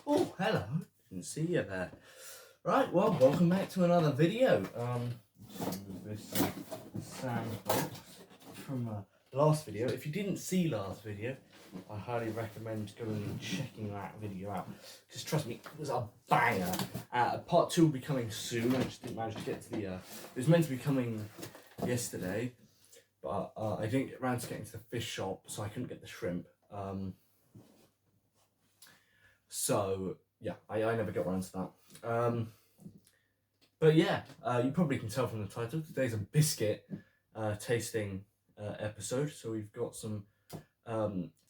Oh, hello. Didn't see you there. Right, well, welcome back to another video. This sandbox from last video. If you didn't see last video, I highly recommend going and checking that video out. Because trust me, it was a banger. Part 2 will be coming soon. I just didn't manage to get to the... it was meant to be coming yesterday, but I didn't get around to getting to the fish shop, so I couldn't get the shrimp. So yeah, I never got around to that. But yeah, you probably can tell from the title, today's a biscuit tasting episode. So we've got some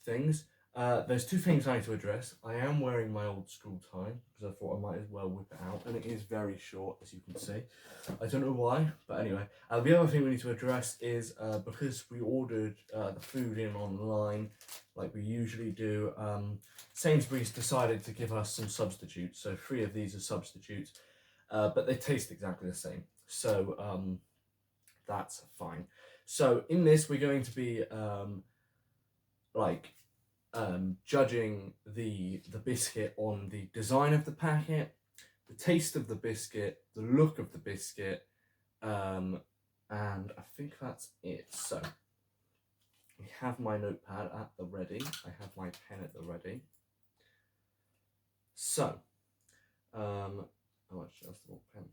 things. There's two things I need to address. I am wearing my old school tie because I thought I might as well whip it out, and it is very short, as you can see. I don't know why, but anyway. The other thing we need to address is because we ordered the food in online, like we usually do, Sainsbury's decided to give us some substitutes. So 3 of these are substitutes, but they taste exactly the same. So that's fine. So in this, we're going to be judging the biscuit on the design of the packet, the taste of the biscuit, the look of the biscuit, and I think that's it. So we have my notepad at the ready. I have my pen at the ready. So, oh, actually, that's the wrong pen.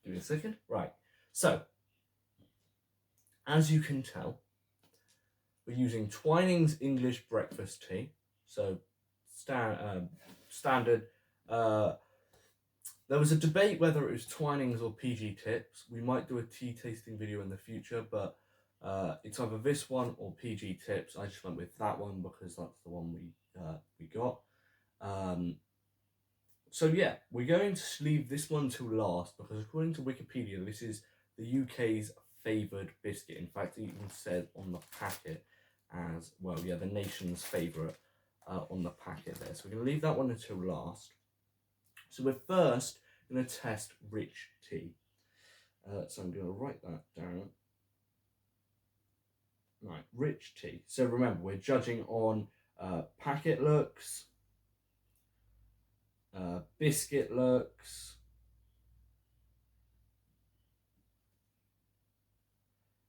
Give me a second. Right. So, as you can tell, we're using Twinings English breakfast tea. So, standard. There was a debate whether it was Twinings or PG Tips. We might do a tea tasting video in the future, but it's either this one or PG Tips. I just went with that one because that's the one we got. So yeah, we're going to leave this one till last because according to Wikipedia, this is the UK's favoured biscuit. In fact, it even said on the packet as well, yeah, the nation's favourite on the packet there. So we're going to leave that one until last. So we're first going to test rich tea. So I'm going to write that down. Right, rich tea. So remember, we're judging on packet looks, biscuit looks,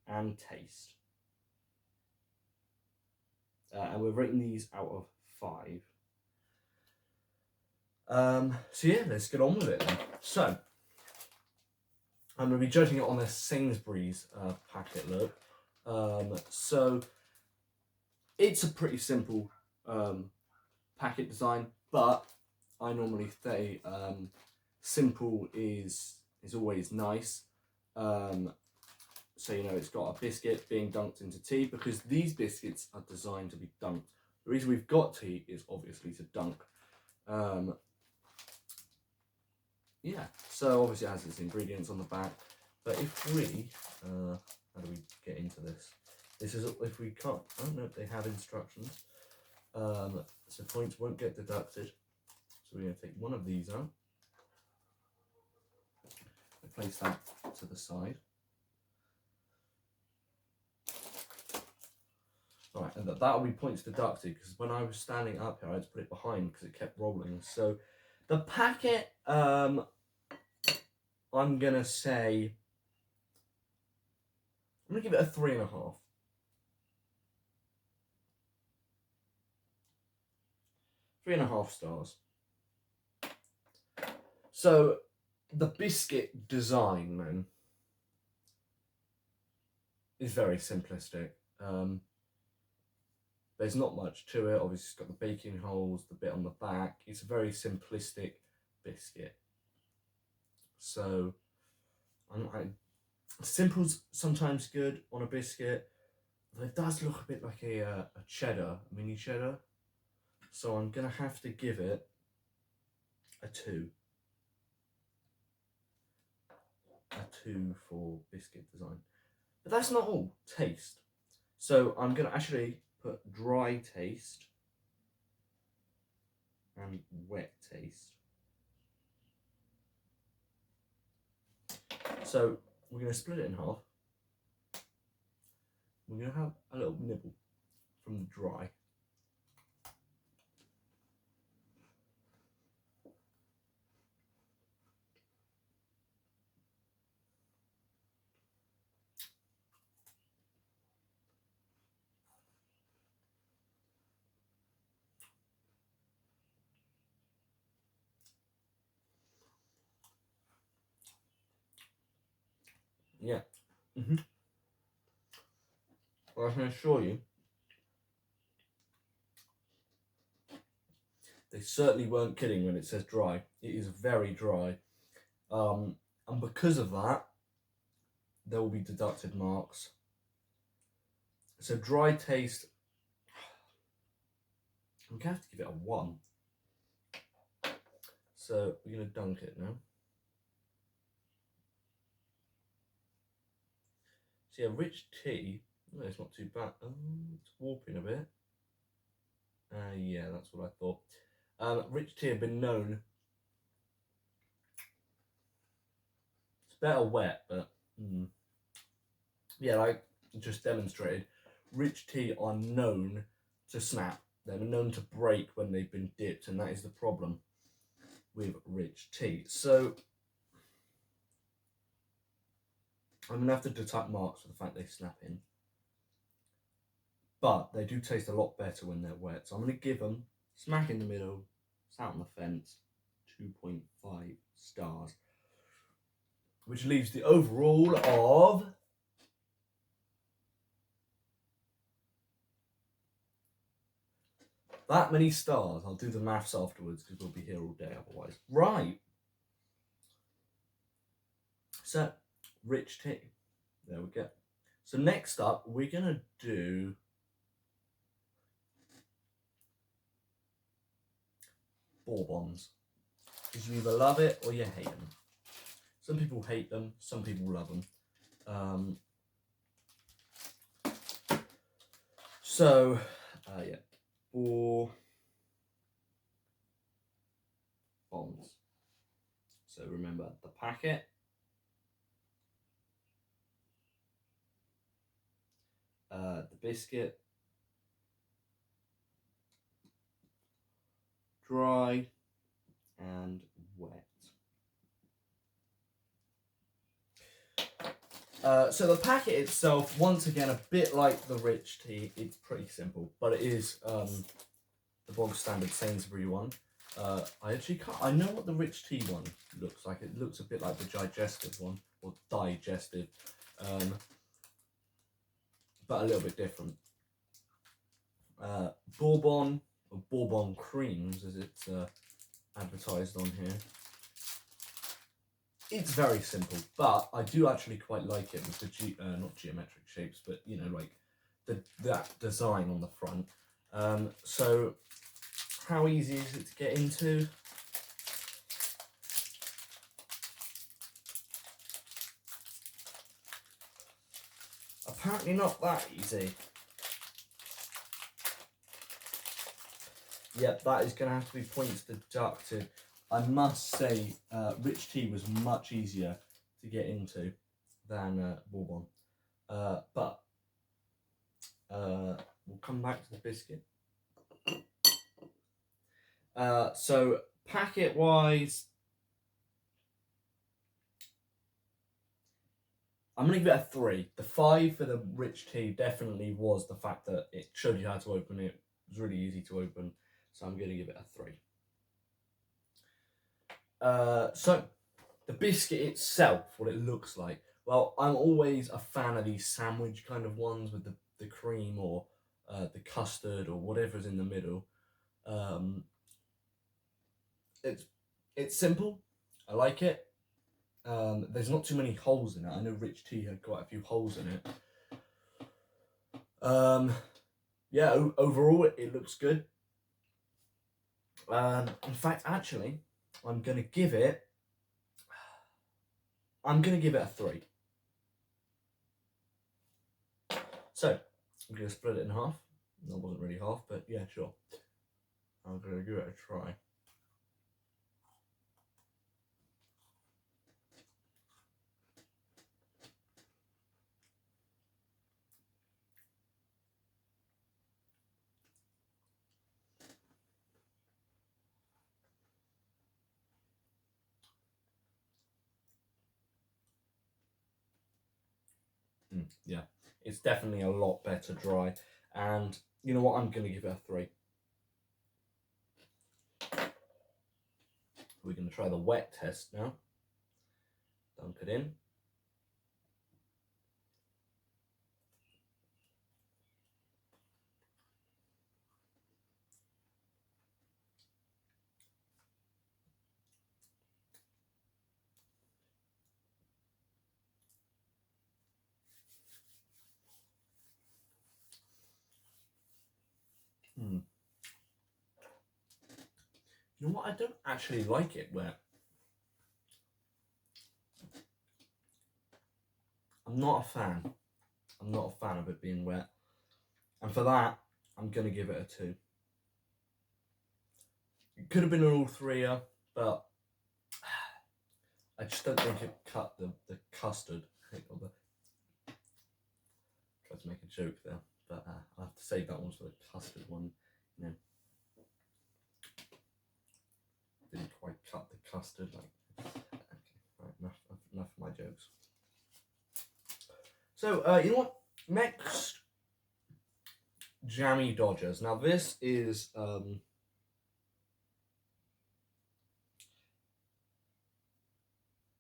and taste. And we're rating these out of 5. So yeah, let's get on with it then. So, I'm going to be judging it on a Sainsbury's packet look. So, it's a pretty simple packet design, but I normally say simple is always nice. So, you know, it's got a biscuit being dunked into tea because these biscuits are designed to be dunked. The reason we've got tea is obviously to dunk. Yeah, so obviously it has its ingredients on the back, but if we, how do we get into this? This is, if we can't, I don't know if they have instructions, so points won't get deducted. So we're going to take one of these out, place that to the side. Alright, and that will be points deducted, because when I was standing up here, I had to put it behind because it kept rolling. So the packet, I'm going to say, I'm going to give it a 3.5. 3.5 stars. So the biscuit design, then, is very simplistic. There's not much to it. Obviously, it's got the baking holes, the bit on the back. It's a very simplistic biscuit. So, simple's sometimes good on a biscuit, but it does look a bit like a cheddar, a mini cheddar. So I'm going to have to give it a 2. A 2 for biscuit design. But that's not all. Taste. So I'm going to actually put dry taste and wet taste. So we're going to split it in half. We're going to have a little nibble from the dry. Yeah. Well, I can assure you, they certainly weren't kidding when it says dry. It is very dry. And because of that, there will be deducted marks. So dry taste, I'm going to have to give it a 1. So we're going to dunk it now. So yeah, rich tea, no, it's not too bad. It's warping a bit. Yeah, that's what I thought. Rich tea have been known. It's better wet, but yeah, like just demonstrated, rich tea are known to snap. They're known to break when they've been dipped, and that is the problem with rich tea. So I'm going to have to deduct marks for the fact they snap in. But they do taste a lot better when they're wet. So I'm going to give them, smack in the middle, sat on the fence, 2.5 stars. Which leaves the overall of... that many stars. I'll do the maths afterwards because we'll be here all day otherwise. Right. So, rich tea. There we go. So next up, we're going to do bourbons. Because you either love it or you hate them. Some people hate them, some people love them. Yeah, bourbons. So remember the packet, the biscuit, dry and wet. So the packet itself, once again, a bit like the rich tea, it's pretty simple, but it is the bog standard Sainsbury one. I know what the rich tea one looks like. It looks a bit like the digestive one, or digestive, but a little bit different. Bourbon, or Bourbon Creams, as it's advertised on here. It's very simple, but I do actually quite like it with the not geometric shapes, but you know, like that design on the front. So how easy is it to get into? Apparently not that easy. Yep, that is going to have to be points deducted. I must say, rich tea was much easier to get into than bourbon. But we'll come back to the biscuit. So packet-wise, I'm going to give it a 3. The 5 for the rich tea definitely was the fact that it showed you how to open it. It was really easy to open, so I'm going to give it a 3. So, the biscuit itself, what it looks like. Well, I'm always a fan of these sandwich kind of ones with the cream or the custard or whatever's in the middle. It's simple. I like it. There's not too many holes in it. I know rich tea had quite a few holes in it. Yeah, overall it looks good. In fact, actually, I'm going to give it a 3. So, I'm going to split it in half. That wasn't really half, but yeah, sure. I'm going to give it a try. Yeah, it's definitely a lot better dry. And you know what? I'm going to give it a 3. We're going to try the wet test now. Dunk it in. You know what? I don't actually like it wet. I'm not a fan. I'm not a fan of it being wet. And for that, I'm going to give it a 2. It could have been an all 3er, but I just don't think it cut the custard. Tried to make a joke there, but I'll have to save that one for the custard one. You know, didn't quite cut the custard. Okay, right, enough of my jokes. So you know what? Next, Jammy Dodgers. Now this is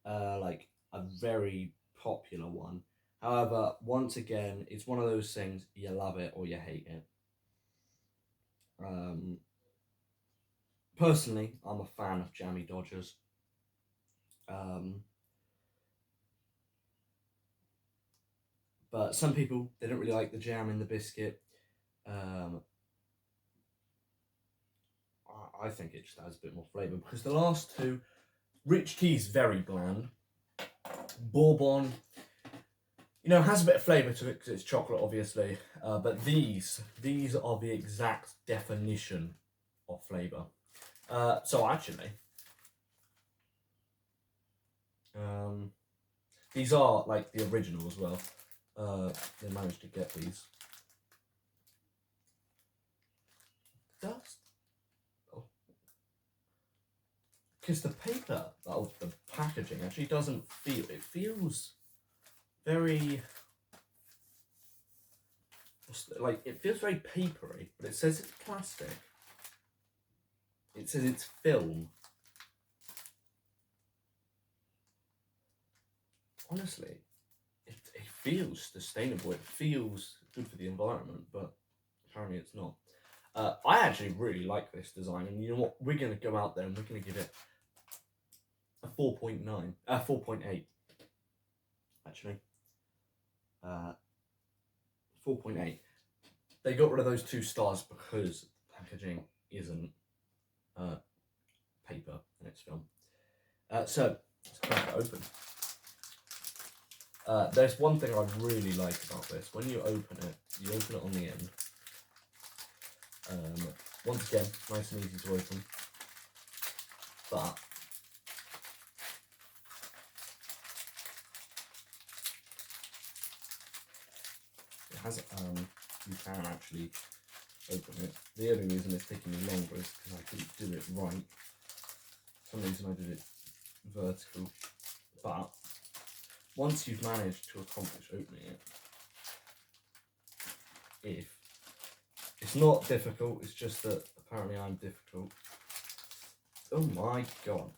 like a very popular one. However, once again, it's one of those things, you love it or you hate it. Personally, I'm a fan of Jammy Dodgers. But some people, they don't really like the jam in the biscuit. I think it just adds a bit more flavour, because the last two, Rich Tea's very bland. Bourbon, you know, has a bit of flavour to it because it's chocolate, obviously. But these are the exact definition of flavour. So actually, these are like the original as well. They managed to get these. Dust. Oh. Because the paper, the packaging actually doesn't feel. It feels very. Like, it feels very papery, but it says it's plastic. It says it's film. Honestly, it feels sustainable. It feels good for the environment, but apparently it's not. I actually really like this design, and you know what? We're going to go out there and we're going to give it a 4.9. 4.8. Actually. 4.8. They got rid of those 2 stars because packaging isn't paper and it's film. So, let's crack it open. There's one thing I really like about this. When you open it on the end. Once again, nice and easy to open. But it has you can actually open it. The only reason it's taking me longer is because I couldn't do it right. For some reason I did it vertical. But once you've managed to accomplish opening it, it's not difficult, it's just that apparently I'm difficult. Oh my god.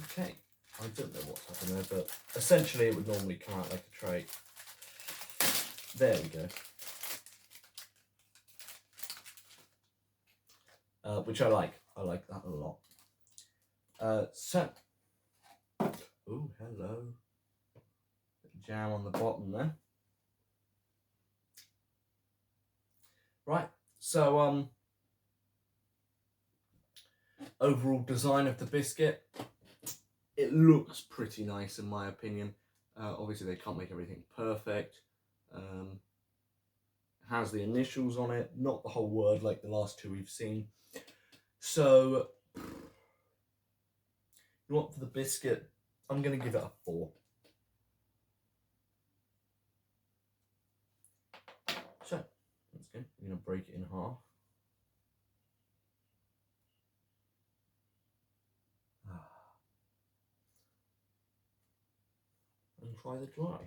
Okay, I don't know what's happened there, but essentially it would normally come out like a tray. There we go. Which I like. I like that a lot. So, oh, hello. Jam on the bottom there. Right, so overall design of the biscuit, it looks pretty nice in my opinion. Obviously they can't make everything perfect. Has the initials on it, not the whole word like the last 2 we've seen. So, you know what, for the biscuit, I'm going to give it a 4. So, that's good. I'm going to break it in half. try the dry.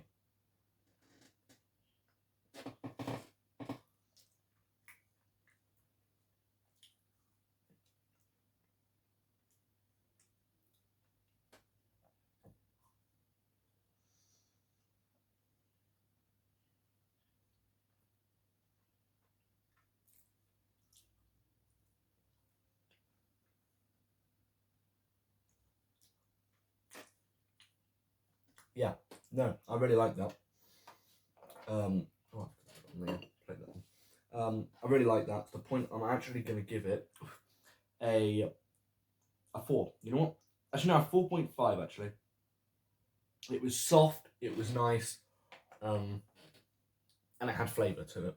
Yeah, no, I really like that. I really like that to the point I'm actually going to give it a 4. You know what? Actually, no, 4.5 actually. It was soft, it was nice, and it had flavour to it.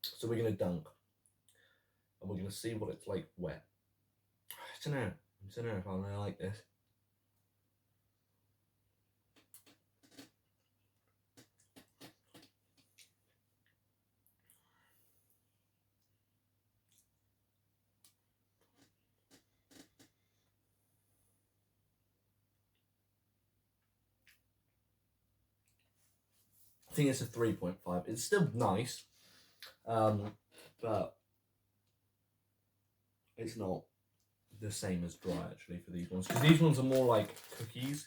So we're going to dunk, and we're going to see what it's like wet. I don't know if I really like this. I think it's a 3.5. It's still nice, but it's not the same as dry actually for these ones, because these ones are more like cookies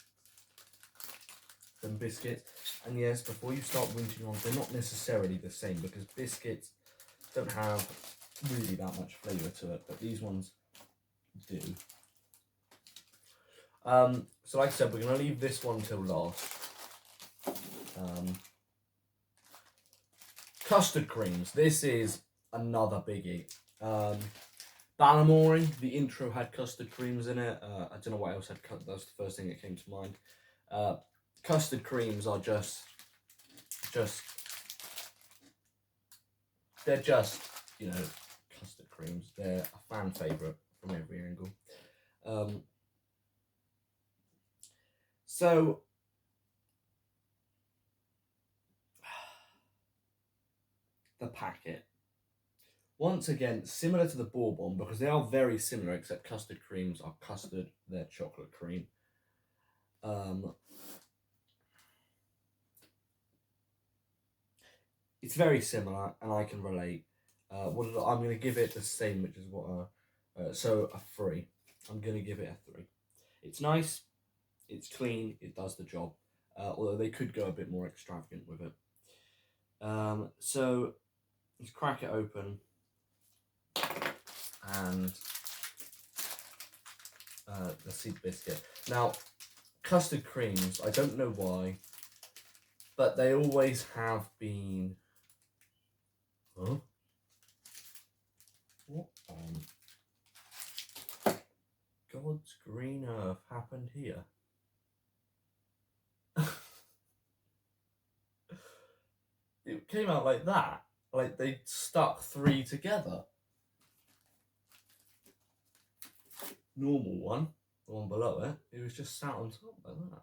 than biscuits. And yes, before you start winching on, they're not necessarily the same, because biscuits don't have really that much flavour to it, but these ones do. So like I said, we're going to leave this one till last. Custard Creams. This is another biggie. Balamoring, the intro had custard creams in it. I don't know what else had. That's the first thing that came to mind. Custard creams are they're just, you know, custard creams. They're a fan favourite from every angle. So the packet. Once again, similar to the Bourbon, because they are very similar, except custard creams are custard, they're chocolate cream. It's very similar, and I can relate. I'm going to give it the same, which is what so a 3. I'm going to give it a 3. It's nice, it's clean, it does the job. Although they could go a bit more extravagant with it. So let's crack it open, and let's see the biscuit. Now, custard creams, I don't know why, but they always have been. Huh? What on God's green earth happened here? It came out like that. Like they stuck 3 together. Normal one, the one below it, it was just sat on top like that.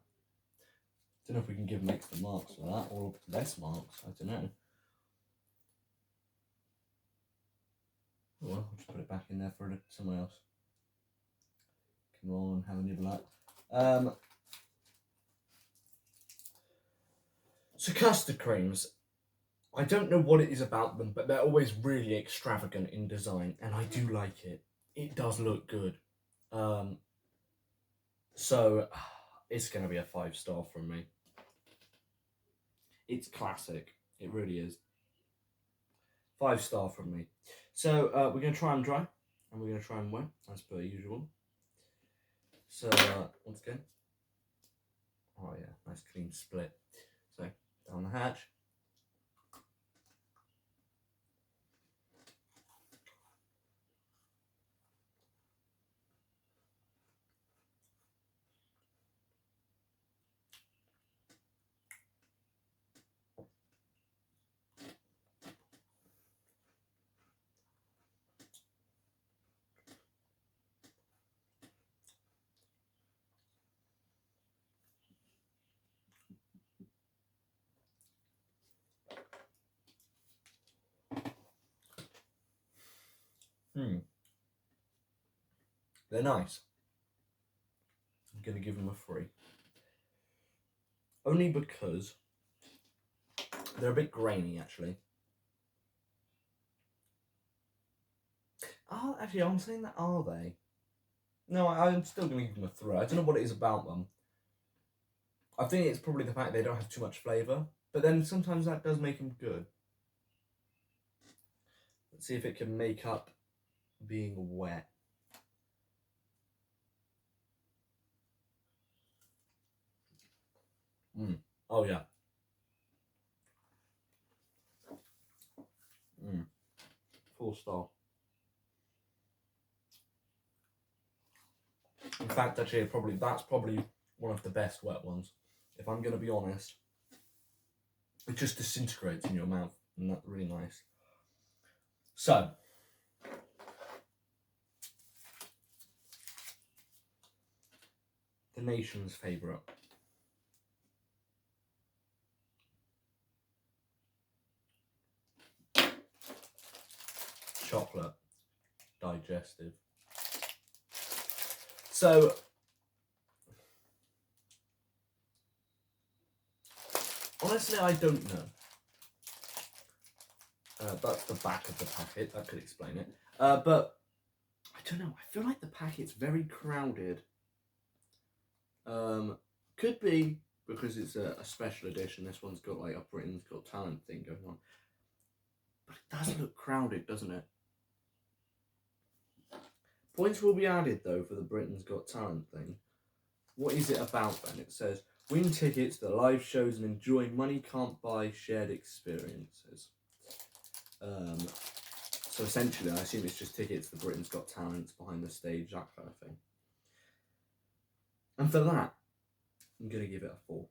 Don't know if we can give them extra marks for that, or less marks, I don't know. Oh well, I'll just put it back in there for someone else. Come on, have a nibble at that. So custard creams, I don't know what it is about them, but they're always really extravagant in design, and I do like it. It does look good. So it's going to be a 5-star from me. It's classic. It really is. 5-star from me. So we're going to try them dry, and we're going to try them wet, as per usual. So once again, oh yeah, nice clean split. So down the hatch. They're nice. I'm going to give them a 3. Only because they're a bit grainy, actually. Actually, I'm saying that, are they? No, I'm still going to give them a 3. I don't know what it is about them. I think it's probably the fact they don't have too much flavour, but then sometimes that does make them good. Let's see if it can make up being wet. Oh yeah. 4-star. In fact, actually, that's probably one of the best wet ones. If I'm going to be honest, it just disintegrates in your mouth, and that's really nice. So, the nation's favourite. Chocolate digestive. So, honestly, I don't know. That's the back of the packet. That could explain it. But I don't know. I feel like the packet's very crowded. Could be because it's a special edition. This one's got like a Britain's Got Talent thing going on. But it does look crowded, doesn't it? Points will be added though for the Britain's Got Talent thing. What is it about then? It says, win tickets to live shows and enjoy money can't buy shared experiences. So essentially, I assume it's just tickets to Britain's Got Talent, behind the stage, that kind of thing. And for that, I'm going to give it a 4.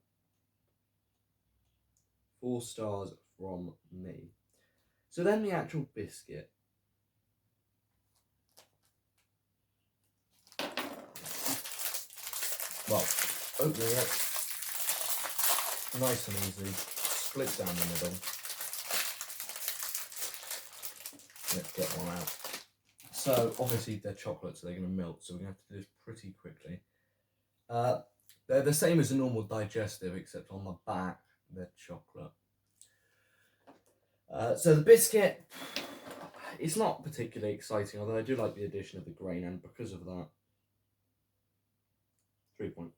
4 stars from me. So then the actual biscuit. Well, opening it, nice and easy, split down the middle. Let's get one out. So obviously they're chocolate, so they're going to melt, so we're going to have to do this pretty quickly. They're the same as a normal digestive, except on the back they're chocolate. So the biscuit, it's not particularly exciting, although I do like the addition of the grain, and because of that, 3.5.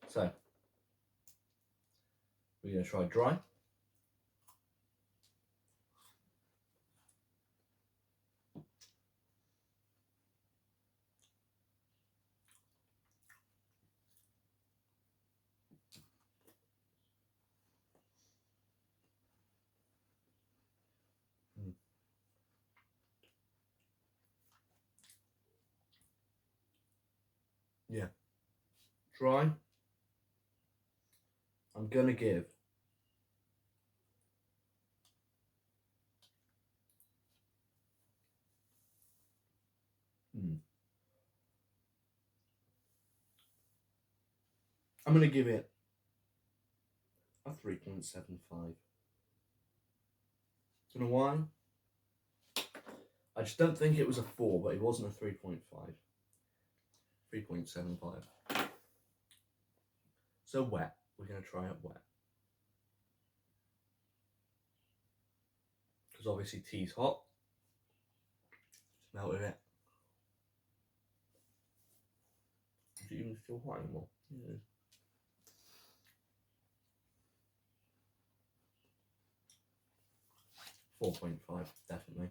So, we're going to try dry. Yeah. Dry. I'm going to give I'm going to give it a 3.75. Don't know why. I just don't think it was a 4, but it wasn't a 3.5. 3.75. So wet. We're going to try it wet. Because obviously tea's hot. Just melted it. Is it even still hot anymore? Yeah. .5, definitely.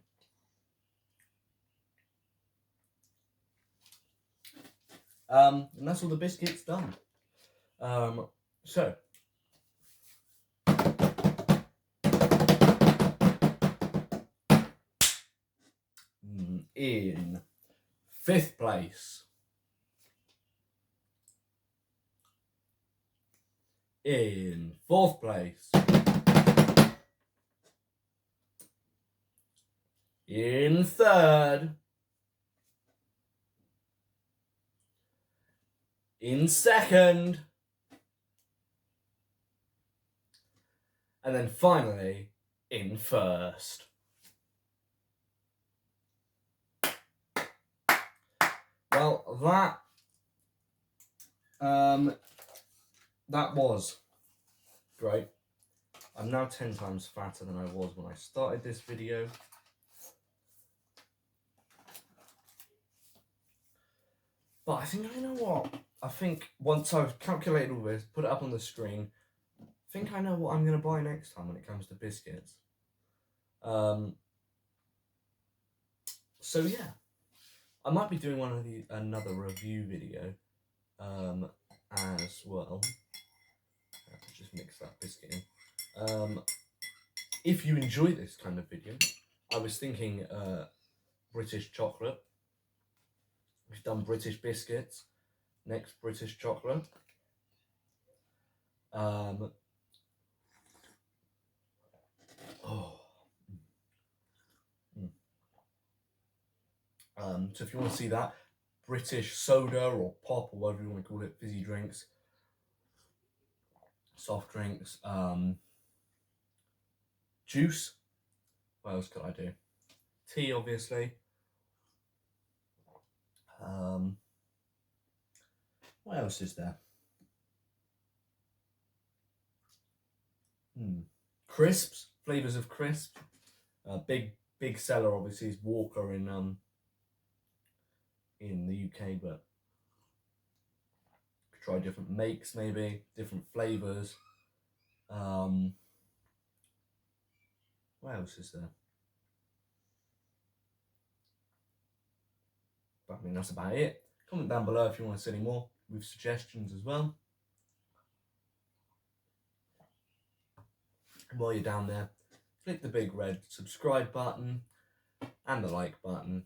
And that's all the biscuits done. So in 5th place, in 4th place, in 3rd, in 2nd, and then finally in 1st. Well, that That was great. I'm now 10 times fatter than I was when I started this video. But I think I know what. I think once I've calculated all this, put it up on the screen, I think I know what I'm going to buy next time when it comes to biscuits. So yeah, I might be doing another review video as well. Just mix that biscuit in. If you enjoy this kind of video, I was thinking British chocolate. We've done British biscuits. Next, British chocolate. Oh. So if you want to see that, British soda or pop or whatever you want to call it, fizzy drinks, soft drinks, juice. What else could I do? Tea, obviously. What else is there? Crisps, flavors of crisps. Big seller obviously is Walker in the UK, but could try different makes, maybe different flavors. What else is there? But I mean, that's about it. Comment down below if you want to see any more with suggestions as well. And while you're down there, click the big red subscribe button and the like button.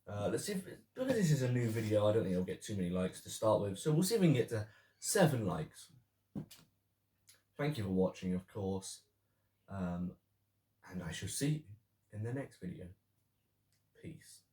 Let's see because this is a new video, I don't think it'll get too many likes to start with. So we'll see if we can get to 7 likes. Thank you for watching, of course. And I shall see you in the next video. Peace.